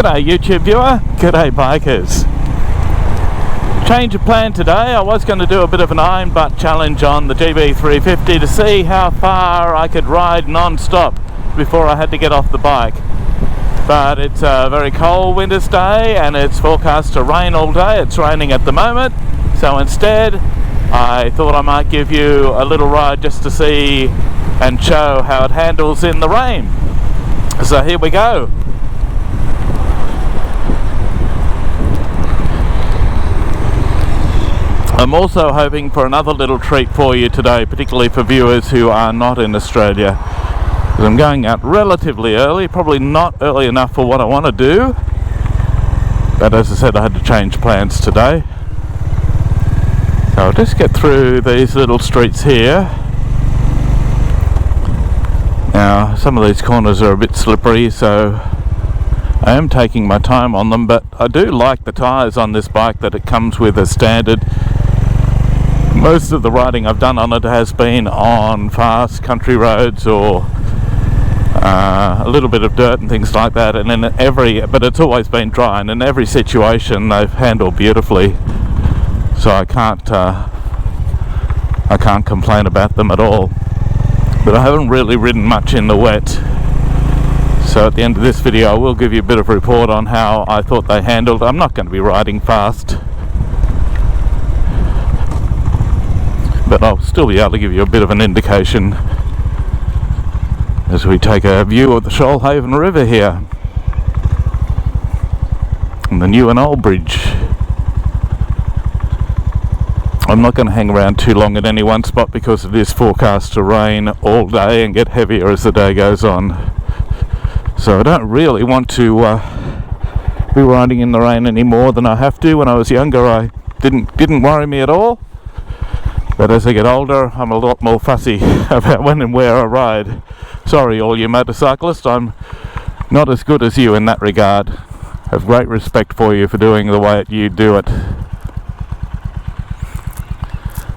G'day YouTube viewer, g'day bikers. Change of plan today. I was going to do a bit of an iron butt challenge on the GB350 to see how far I could ride non-stop before I had to get off the bike. But it's a very cold winter's day and it's forecast to rain all day. It's raining at the moment, so instead I thought I might give you a little ride just to see and show how it handles in the rain. So here we go. I'm also hoping for another little treat for you today, particularly for viewers who are not in Australia. Because I'm going out relatively early, probably not early enough for what I want to do. But as I said, I had to change plans today. So I'll just get through these little streets here. Now, some of these corners are a bit slippery, so I am taking my time on them, but I do like the tyres on this bike that it comes with as standard. Most of the riding I've done on it has been on fast country roads or a little bit of dirt and things like that, and but it's always been dry, and in every situation they've handled beautifully, so I can't complain about them at all. But I haven't really ridden much in the wet, so at the end of this video I will give you a bit of a report on how I thought they handled. I'm not going to be riding fast, but I'll still be able to give you a bit of an indication as we take a view of the Shoalhaven River here and the new and old bridge. I'm not going to hang around too long at any one spot because it is forecast to rain all day and get heavier as the day goes on. So I don't really want to be riding in the rain any more than I have to. When I was younger, I didn't worry me at all. But as I get older, I'm a lot more fussy about when and where I ride. Sorry, all you motorcyclists, I'm not as good as you in that regard. I have great respect for you for doing the way you do it.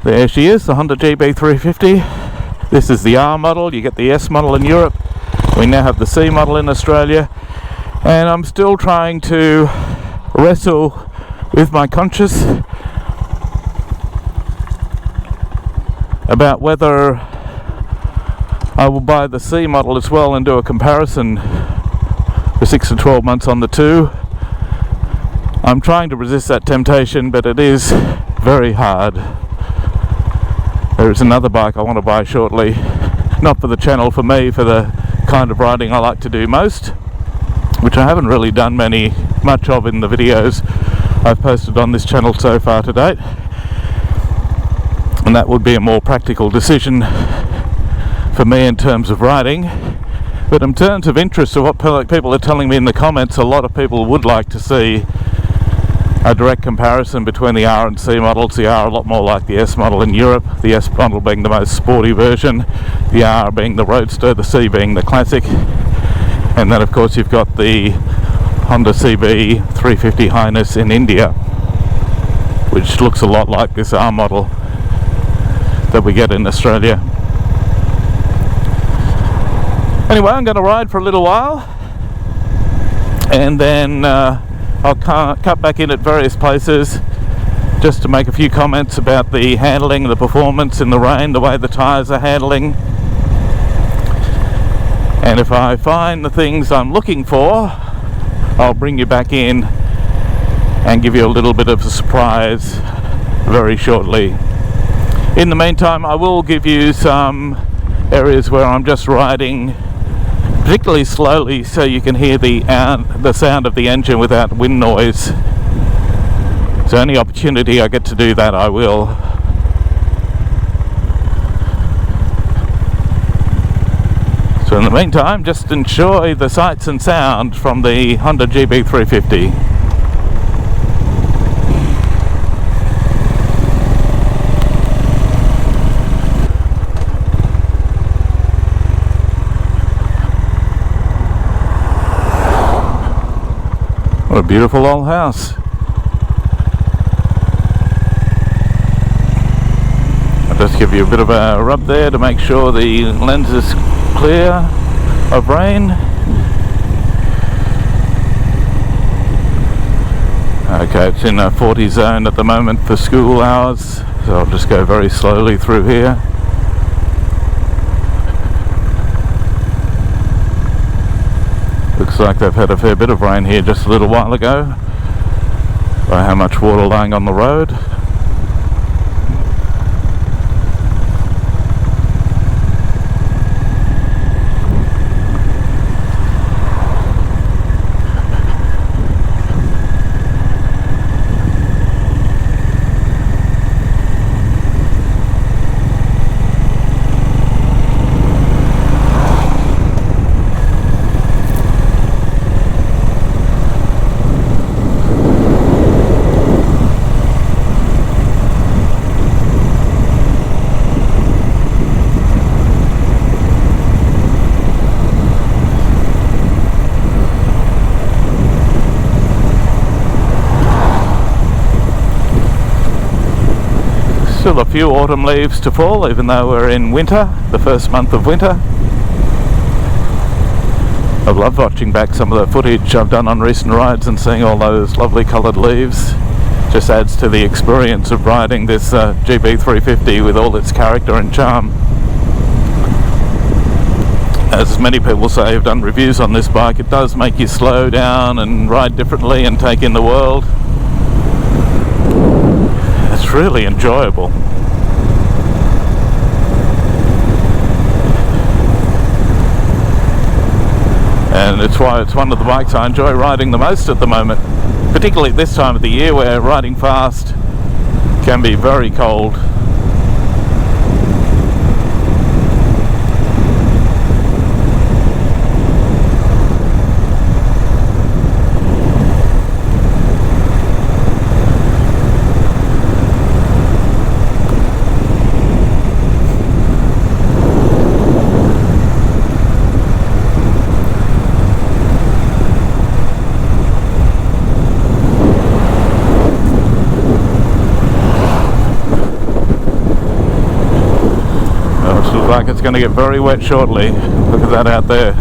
There she is, the Honda GB350. This is the R model. You get the S model in Europe. We now have the C model in Australia. And I'm still trying to wrestle with my conscience about whether I will buy the C model as well and do a comparison for 6 to 12 months on the two. I'm trying to resist that temptation, but it is very hard. There is another bike I want to buy shortly, not for the channel, for me, for the kind of riding I like to do most, which I haven't really done much of in the videos I've posted on this channel so far to date. And that would be a more practical decision for me in terms of riding. But in terms of interest of what people are telling me in the comments, a lot of people would like to see a direct comparison between the R and C models. The R a lot more like the S model in Europe, the S model being the most sporty version, the R being the roadster, the C being the classic. And then of course you've got the Honda GB350 Highness in India, which looks a lot like this R model that we get in Australia. Anyway, I'm going to ride for a little while and then I'll cut back in at various places just to make a few comments about the handling, the performance in the rain, the way the tyres are handling. And if I find the things I'm looking for, I'll bring you back in and give you a little bit of a surprise very shortly. In the meantime, I will give you some areas where I'm just riding particularly slowly so you can hear the sound of the engine without wind noise. So any opportunity I get to do that, I will. So in the meantime, just enjoy the sights and sound from the Honda GB350. What a beautiful old house. I'll just give you a bit of a rub there to make sure the lens is clear of rain. Okay, it's in a 40 zone at the moment for school hours, so I'll just go very slowly through here. Looks like they've had a fair bit of rain here just a little while ago, by how much water lying on the road. Still a few autumn leaves to fall, even though we're in winter, the first month of winter. I've loved watching back some of the footage I've done on recent rides and seeing all those lovely coloured leaves. Just adds to the experience of riding this GB350 with all its character and charm. As many people say who've done reviews on this bike, it does make you slow down and ride differently and take in the world. It's really enjoyable. And it's why it's one of the bikes I enjoy riding the most at the moment, particularly at this time of the year where riding fast can be very cold. Like it's going to get very wet shortly. Look at that out there.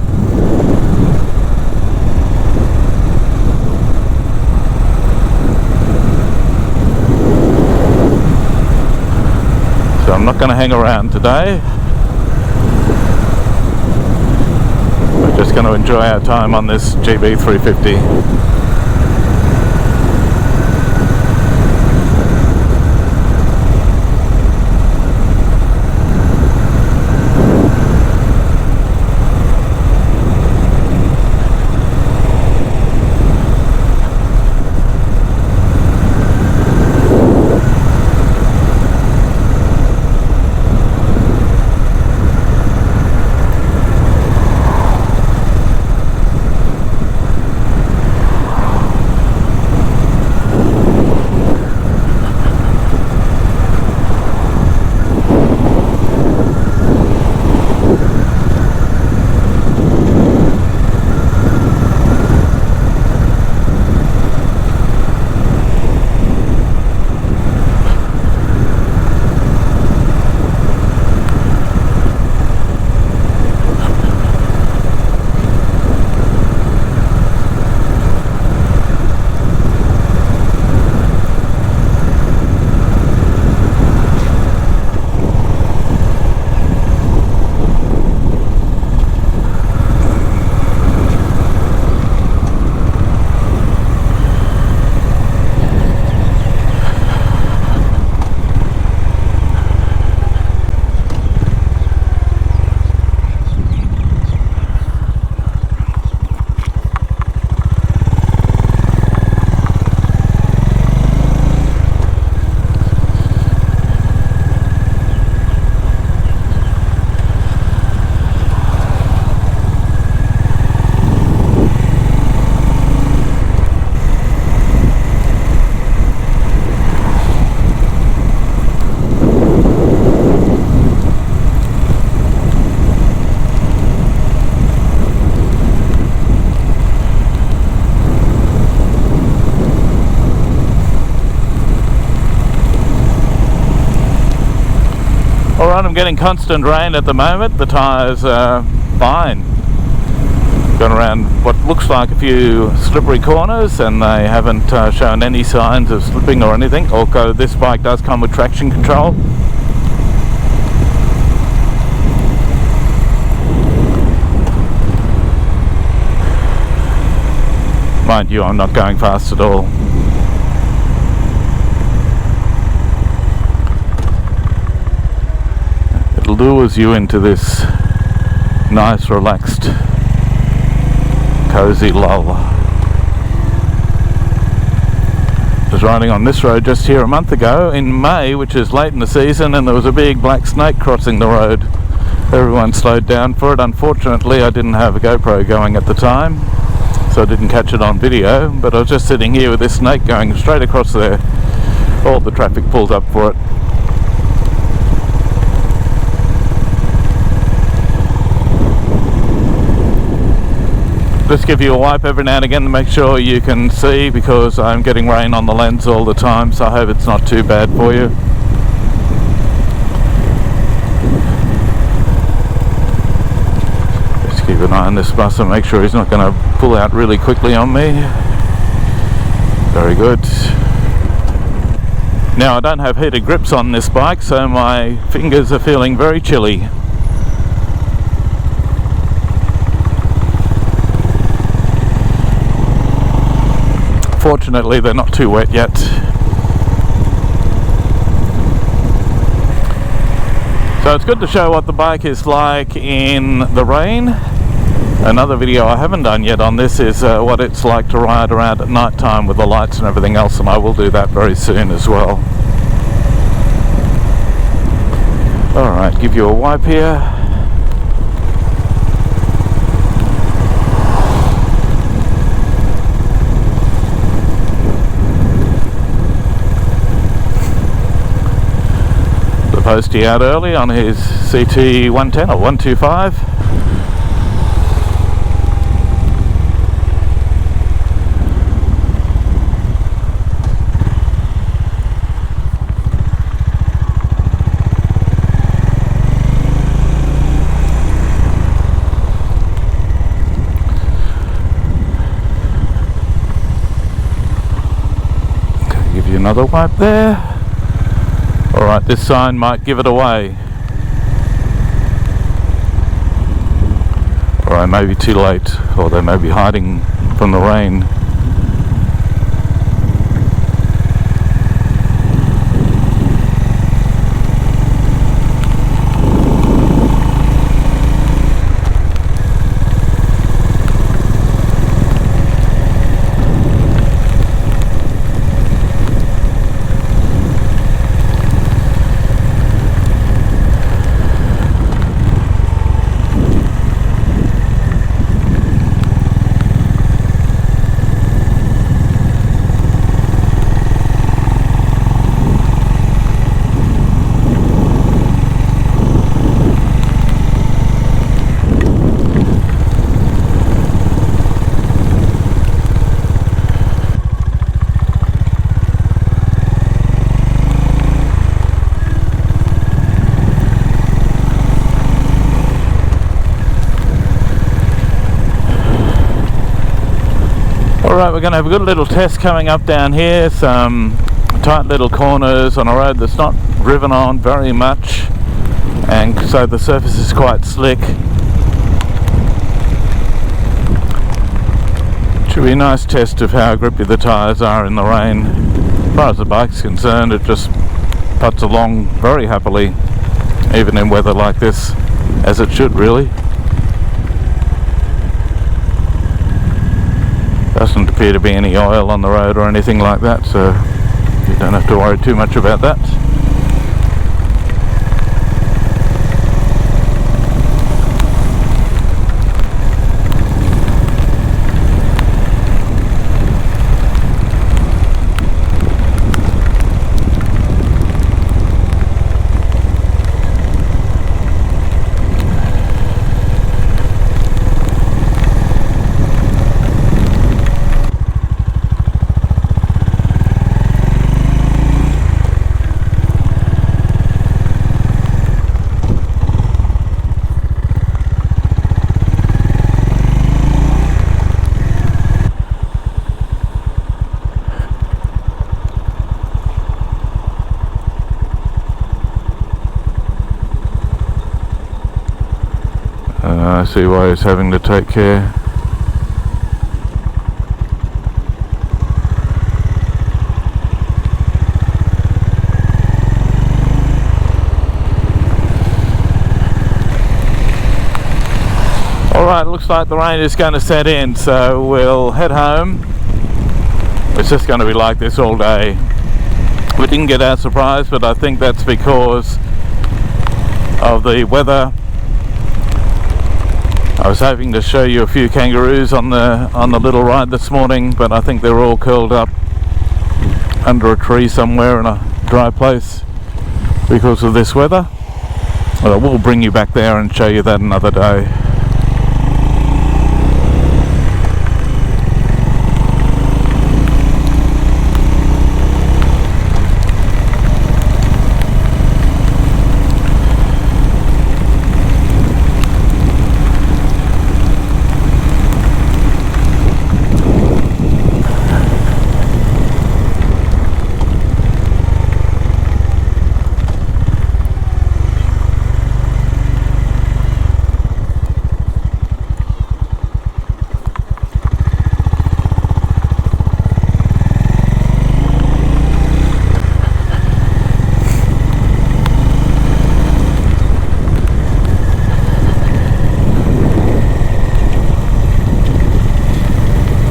So I'm not going to hang around today. We're just going to enjoy our time on this GB350. Alright, I'm getting constant rain at the moment. The tyres are fine. gone around what looks like a few slippery corners, and they haven't shown any signs of slipping or anything. Although this bike does come with traction control. Mind you, I'm not going fast at all. It lures you into this nice, relaxed, cozy lull. I was riding on this road just here a month ago in May, which is late in the season, and there was a big black snake crossing the road. Everyone slowed down for it. Unfortunately, I didn't have a GoPro going at the time, so I didn't catch it on video, but I was just sitting here with this snake going straight across there. All the traffic pulled up for it. Just give you a wipe every now and again to make sure you can see, because I'm getting rain on the lens all the time, so I hope it's not too bad for you. Just keep an eye on this bus and make sure he's not going to pull out really quickly on me. Very good. Now, I don't have heated grips on this bike, so my fingers are feeling very chilly. Fortunately, they're not too wet yet. So it's good to show what the bike is like in the rain. Another video I haven't done yet on this is what it's like to ride around at night time with the lights and everything else, and I will do that very soon as well. Alright, give you a wipe here. Posty out early on his CT 110 or 125. Okay, give you another wipe there. Alright, this sign might give it away. Or I may be too late, or they may be hiding from the rain. Alright, we're going to have a good little test coming up down here. Some tight little corners on a road that's not driven on very much, and so the surface is quite slick. Should be a nice test of how grippy the tyres are in the rain. As far as the bike's concerned, it just puts along very happily, even in weather like this, as it should really. Doesn't appear to be any oil on the road or anything like that, so you don't have to worry too much about that. see why he's having to take care. Alright, looks like the rain is going to set in, so we'll head home. It's just going to be like this all day. We didn't get our surprise, but I think that's because of the weather. I was hoping to show you a few kangaroos on the little ride this morning, but I think they're all curled up under a tree somewhere in a dry place because of this weather. But I will bring you back there and show you that another day.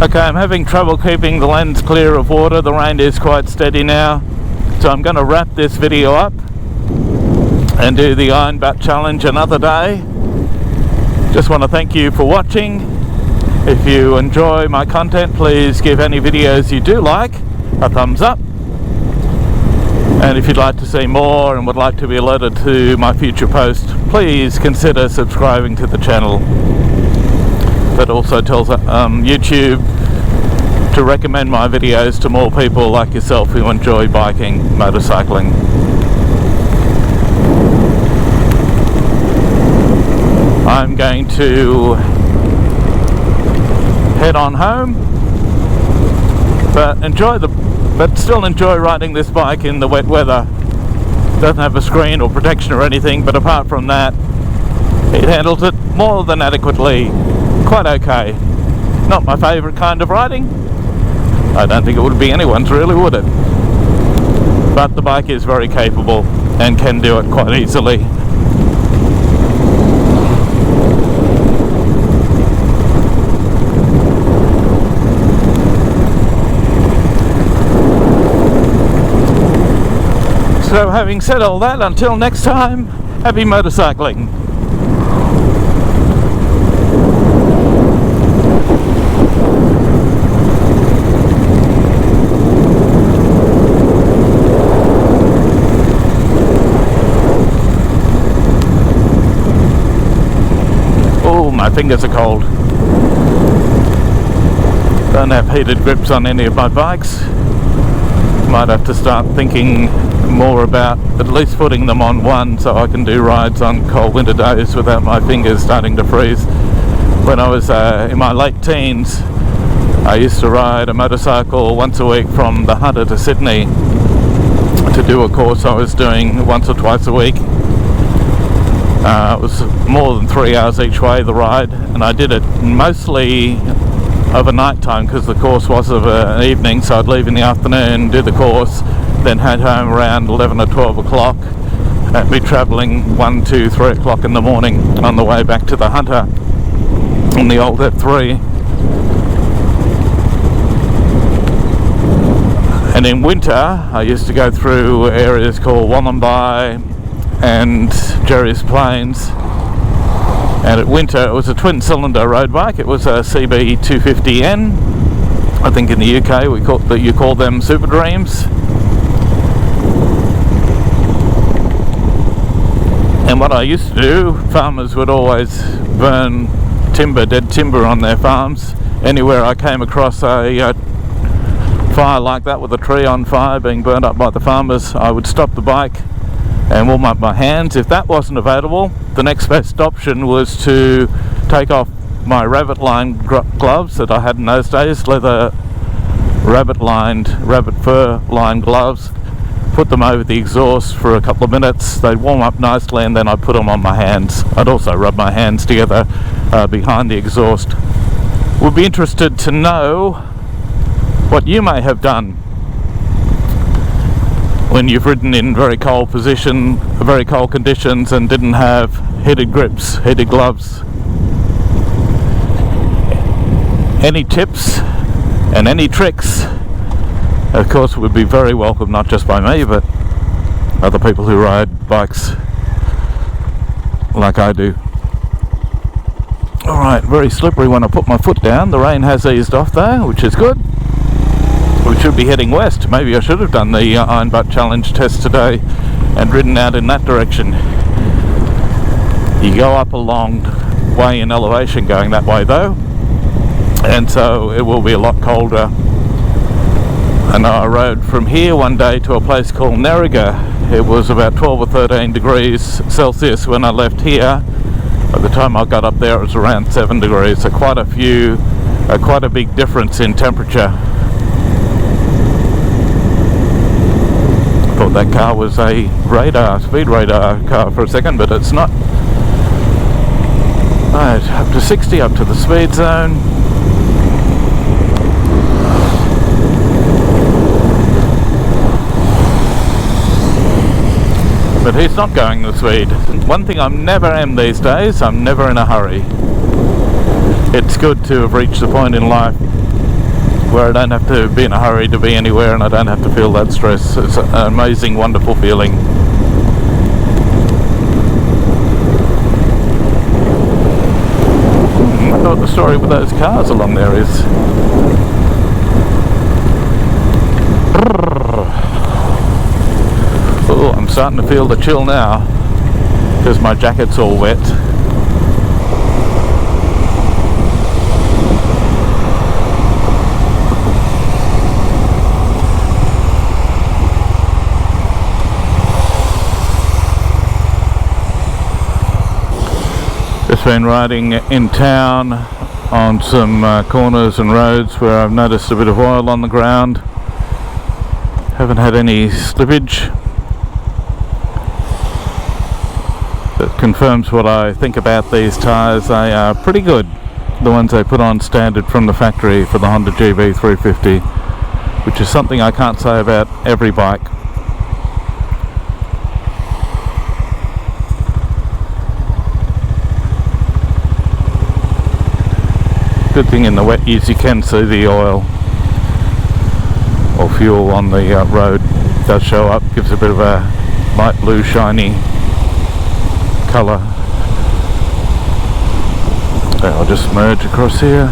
Okay, I'm having trouble keeping the lens clear of water. The rain is quite steady now, so I'm going to wrap this video up and do the Iron Butt Challenge another day. Just want to thank you for watching. If you enjoy my content, please give any videos you do like a thumbs up. And if you'd like to see more and would like to be alerted to my future posts, please consider subscribing to the channel. That also tells YouTube to recommend my videos to more people like yourself who enjoy biking, motorcycling. I'm going to head on home, but still enjoy riding this bike in the wet weather. Doesn't have a screen or protection or anything, but apart from that, it handles it more than adequately. Quite okay. Not my favourite kind of riding. I don't think it would be anyone's really, would it? But the bike is very capable and can do it quite easily. So having said all that, until next time, happy motorcycling. My fingers are cold. Don't have heated grips on any of my bikes. Might have to start thinking more about at least putting them on one so I can do rides on cold winter days without my fingers starting to freeze. When I was in my late teens, I used to ride a motorcycle once a week from the Hunter to Sydney to do a course I was doing once or twice a week. It was more than 3 hours each way, the ride, and I did it mostly over night time because the course was of an evening, so I'd leave in the afternoon, do the course, then head home around 11 or 12 o'clock and be travelling 1, 2, 3 o'clock in the morning on the way back to the Hunter on the old F3. And in winter I used to go through areas called Wollombi and Jerry's Plains, and at winter it was a twin cylinder road bike. It was a CB350N. I think in the UK you call them Super Dreams. And what I used to do, farmers would always burn dead timber on their farms. Anywhere I came across a fire like that with a tree on fire being burned up by the farmers, I would stop the bike and warm up my hands. If that wasn't available, the next best option was to take off my rabbit gloves that I had in those days, leather rabbit fur lined gloves, put them over the exhaust for a couple of minutes. They'd warm up nicely and then I'd put them on my hands. I'd also rub my hands together behind the exhaust. Would be interested to know what you may have done when you've ridden in very cold conditions and didn't have heated grips, heated gloves. Any tips and any tricks, of course, would be very welcome, not just by me, but other people who ride bikes like I do. Alright, very slippery when I put my foot down. The rain has eased off there, which is good. We should be heading west. Maybe I should have done the Iron Butt Challenge test today and ridden out in that direction. You go up a long way in elevation going that way though, and so it will be a lot colder. I know I rode from here one day to a place called Nerriga. It was about 12 or 13 degrees Celsius when I left here. By the time I got up there it was around 7 degrees, so quite a big difference in temperature. I thought that car was a speed radar car for a second, but it's not. Right, up to 60, up to the speed zone. But he's not going the speed. One thing I never am these days, I'm never in a hurry. It's good to have reached the point in life where I don't have to be in a hurry to be anywhere, and I don't have to feel that stress. It's an amazing, wonderful feeling. I wonder what the story with those cars along there is. Oh, I'm starting to feel the chill now because my jacket's all wet. Just been riding in town on some corners and roads where I've noticed a bit of oil on the ground. Haven't had any slippage. That confirms what I think about these tyres. They are pretty good, the ones they put on standard from the factory for the Honda GB350, which is something I can't say about every bike. Good thing in the wet years you can see the oil or fuel on the road. It does show up, gives a bit of a light blue shiny colour. I'll just merge across here.